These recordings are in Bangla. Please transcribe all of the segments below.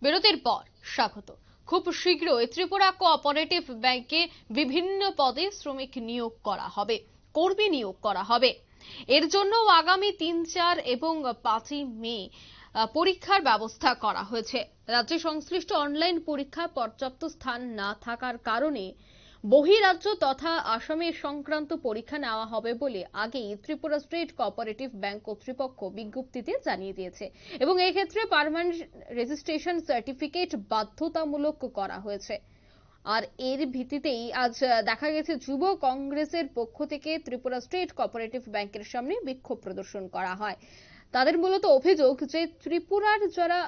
বিরতির পর স্বাগত। খুব শীঘ্রই ত্রিপুরা কোঅপারেটিভ ব্যাংকে বিভিন্ন পদে শ্রমিক নিয়োগ করা হবে, কর্মী নিয়োগ করা হবে। এর জন্য আগামী ৩, ৪ এবং ৫ই মে পরীক্ষার ব্যবস্থা করা হয়েছে। রাজ্যে সংশ্লিষ্ট অনলাইন পরীক্ষা পর্যাপ্ত স্থান না থাকার কারণে বহিরাজ্য তথা আসামের সংক্রান্ত পরীক্ষা নেওয়া হবে বলে আগেই ত্রিপুরা স্টেট কোঅপারেটিভ ব্যাংক কর্তৃপক্ষ বিজ্ঞপ্তিতে জানিয়ে দিয়েছে এবং এই ক্ষেত্রে পার্মানেন্ট রেজিস্ট্রেশন সার্টিফিকেট বাধ্যতামূলক করা হয়েছে। আর এর ভিত্তিতেই আজ দেখা গেছে যুব কংগ্রেসের পক্ষ থেকে ত্রিপুরা স্টেট কোঅপারেটিভ ব্যাংকের সামনে বিক্ষোভ প্রদর্শন করা হয়। তাদের মূলত অভিযোগ যে ত্রিপুরার যারা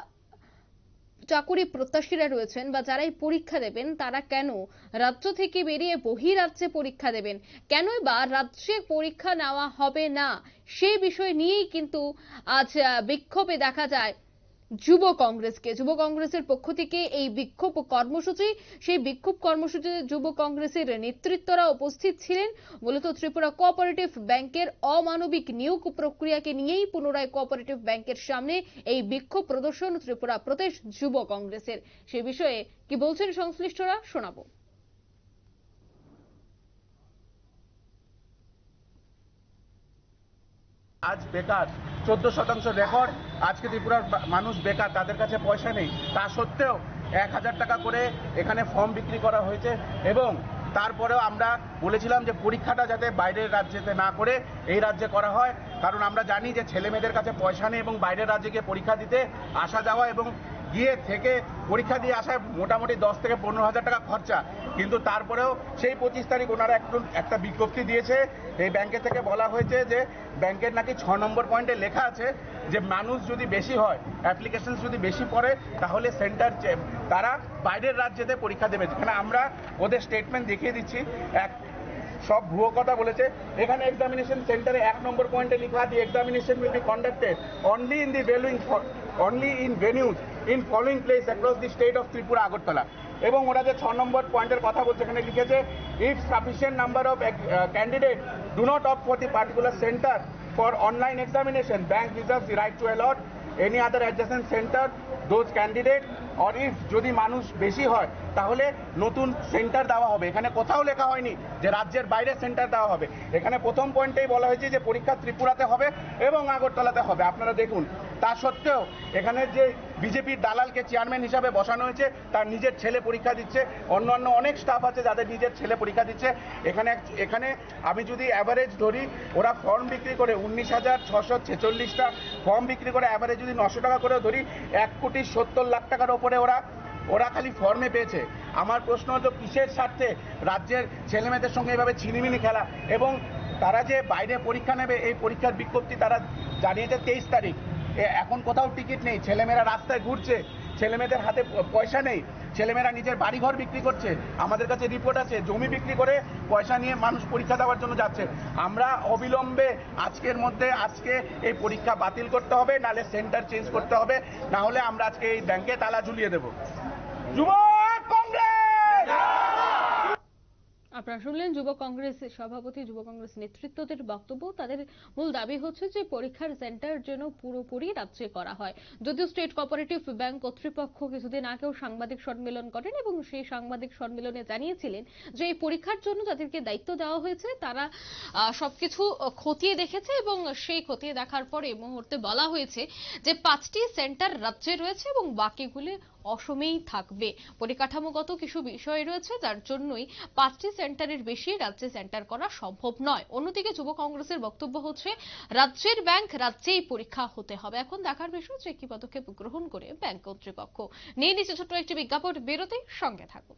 চাকুরি প্রত্যাশীরা রয়েছেন বা যারাই পরীক্ষা দেবেন তারা কেন রাজ্য থেকে বেরিয়ে বহিরাজ্যে পরীক্ষা দেবেন, কেনই বা রাজ্যে পরীক্ষা নেওয়া হবে না, সেই বিষয় নিয়েই কিন্তু আজ বিক্ষোভে দেখা যায় যুব কংগ্রেসের পক্ষ থেকে এই বিক্ষোভ কর্মসূচি। সেই বিক্ষোভ কর্মসূচিতে যুব কংগ্রেসের নেতৃত্বরা উপস্থিত ছিলেন। মূলত ত্রিপুরা কোঅপারেটিভ ব্যাংকের অমানবিক নিয়োগ প্রক্রিয়াকে নিয়েই পুনরায় কোঅপারেটিভ ব্যাংকের সামনে এই বিক্ষোভ প্রদর্শন ত্রিপুরা প্রদেশ যুব কংগ্রেসের। সে বিষয়ে কি বলছেন সংশ্লিষ্টরা শোনাবো। আজ বেকার 14% রেকর্ড। আজকে ত্রিপুরার মানুষ বেকার, তাদের কাছে পয়সা নেই। তা সত্ত্বেও 1000 টাকা করে এখানে ফর্ম বিক্রি করা হয়েছে এবং তারপরেও আমরা বলেছিলাম যে পরীক্ষাটা যাতে বাইরের রাজ্যেতে না করে এই রাজ্যে করা হয়, কারণ আমরা জানি যে ছেলে মেয়েদের কাছে পয়সা নেই এবং বাইরের রাজ্যে গিয়ে পরীক্ষা দিতে আসা যাওয়া এবং গিয়ে থেকে পরীক্ষা দিয়ে আসায় মোটামুটি 10 থেকে 15,000 টাকা খরচা। কিন্তু তারপরেও সেই 25 তারিখ ওনারা একটা বিজ্ঞপ্তি দিয়েছে। এই ব্যাংকে থেকে বলা হয়েছে যে ব্যাংকের নাকি 6 নম্বর পয়েন্টে লেখা আছে যে মানুষ যদি বেশি হয়, অ্যাপ্লিকেশন যদি বেশি পড়ে, তাহলে সেন্টার তারা বাইরের রাজ্যেতে পরীক্ষা দেবে। যেখানে আমরা ওদের স্টেটমেন্ট দেখিয়ে দিচ্ছি, সব ভুয়ো কথা বলেছে। এখানে এক্সামিনেশন সেন্টারে 1 নম্বর পয়েন্টে লেখা the examination will be conducted only in venues in following place across the state of Tripura Agartala. এবং ওরা যে 6 নম্বর পয়েন্টের কথা বলছে এখানে লিখেছে if sufficient number of candidate do not opt for the particular centre for online examination bank reserves the right to allot any other adjacent centre those candidate or if যদি মানুষ বেশি হয় তাহলে নতুন সেন্টার দেওয়া হবে। এখানে কোথাও লেখা হয়নি যে রাজ্যের বাইরে সেন্টার দেওয়া হবে। এখানে প্রথম পয়েন্টেই বলা হয়েছে যে পরীক্ষা ত্রিপুরাতে হবে এবং আগরতলাতে হবে। আপনারা দেখুন, তা সত্ত্বেও এখানে যে বিজেপির দালালকে চেয়ারম্যান হিসাবে বসানো হয়েছে, তার নিজের ছেলে পরীক্ষা দিচ্ছে, অন্যান্য অনেক স্টাফ আছে যাদের নিজের ছেলে পরীক্ষা দিচ্ছে। এখানে আমি যদি অ্যাভারেজ ধরি, ওরা ফর্ম বিক্রি করে 19,646টা ফর্ম বিক্রি করে অ্যাভারেজ যদি 900 টাকা করেও ধরি, 1,70,00,000 টাকার ওপরে ওরা খালি ফর্মে পেয়েছে। আমার প্রশ্ন হলো কিসের স্বার্থে রাজ্যের ছেলেমেয়েদের সঙ্গে এভাবে ছিনিমিনি খেলা? এবং তারা যে বাইরে পরীক্ষা নেবে এই পরীক্ষার বিজ্ঞপ্তি তারা জানিয়েছে 23 তারিখ। এখন কোথাও টিকিট নেই, ছেলেমেয়েরা রাস্তায় ঘুরছে, ছেলেমেয়েদের হাতে পয়সা নেই, ছেলেমেয়েরা নিজের বাড়িঘর বিক্রি করছে। আমাদের কাছে রিপোর্ট আছে জমি বিক্রি করে পয়সা নিয়ে মানুষ পরীক্ষা দেওয়ার জন্য যাচ্ছে। আমরা অবিলম্বে আজকে এই পরীক্ষা বাতিল করতে হবে, নাহলে সেন্টার চেঞ্জ করতে হবে, না হলে আমরা আজকে এই ব্যাংকে তালা ঝুলিয়ে দেব। যুব কংগ্রেস! আপনারা শুনলেন যুব কংগ্রেস সভাপতি, যুব কংগ্রেস নেতৃত্বদের বক্তব্য। তাদের মূল দাবি হচ্ছে যে পরীক্ষার সেন্টার যেন পুরোপুরি রাজ্যে করা হয়। যদিও স্টেট কোঅপারেটিভ ব্যাংক কর্তৃপক্ষ কিছুদিন আগেও সাংবাদিক সম্মেলন করেন এবং সেই সাংবাদিক সম্মেলনে জানিয়েছিলেন যে এই পরীক্ষার জন্য যাদেরকে দায়িত্ব দেওয়া হয়েছে তারা সবকিছু খতিয়ে দেখেছে এবং সেই খতিয়ে দেখার পরে মুহূর্তে বলা হয়েছে যে 5টি সেন্টার রাজ্যে রয়েছে এবং বাকিগুলি অসমেই থাকবে। পরিকাঠামোগত কিছু বিষয় রয়েছে যার জন্যই 5টি সেন্টারের বেশি রাজ্যে সেন্টার করা সম্ভব নয়। অন্যদিকে যুব কংগ্রেসের বক্তব্য হচ্ছে রাজ্যের ব্যাংক রাজ্যেই পরীক্ষা হতে হবে। এখন দেখার বিষয় যে কি পদক্ষেপ গ্রহণ করে ব্যাংক কর্তৃপক্ষ। নিয়ে নিচ্ছে ছোট্ট একটি বিজ্ঞাপন বিরতি, সঙ্গে থাকুন।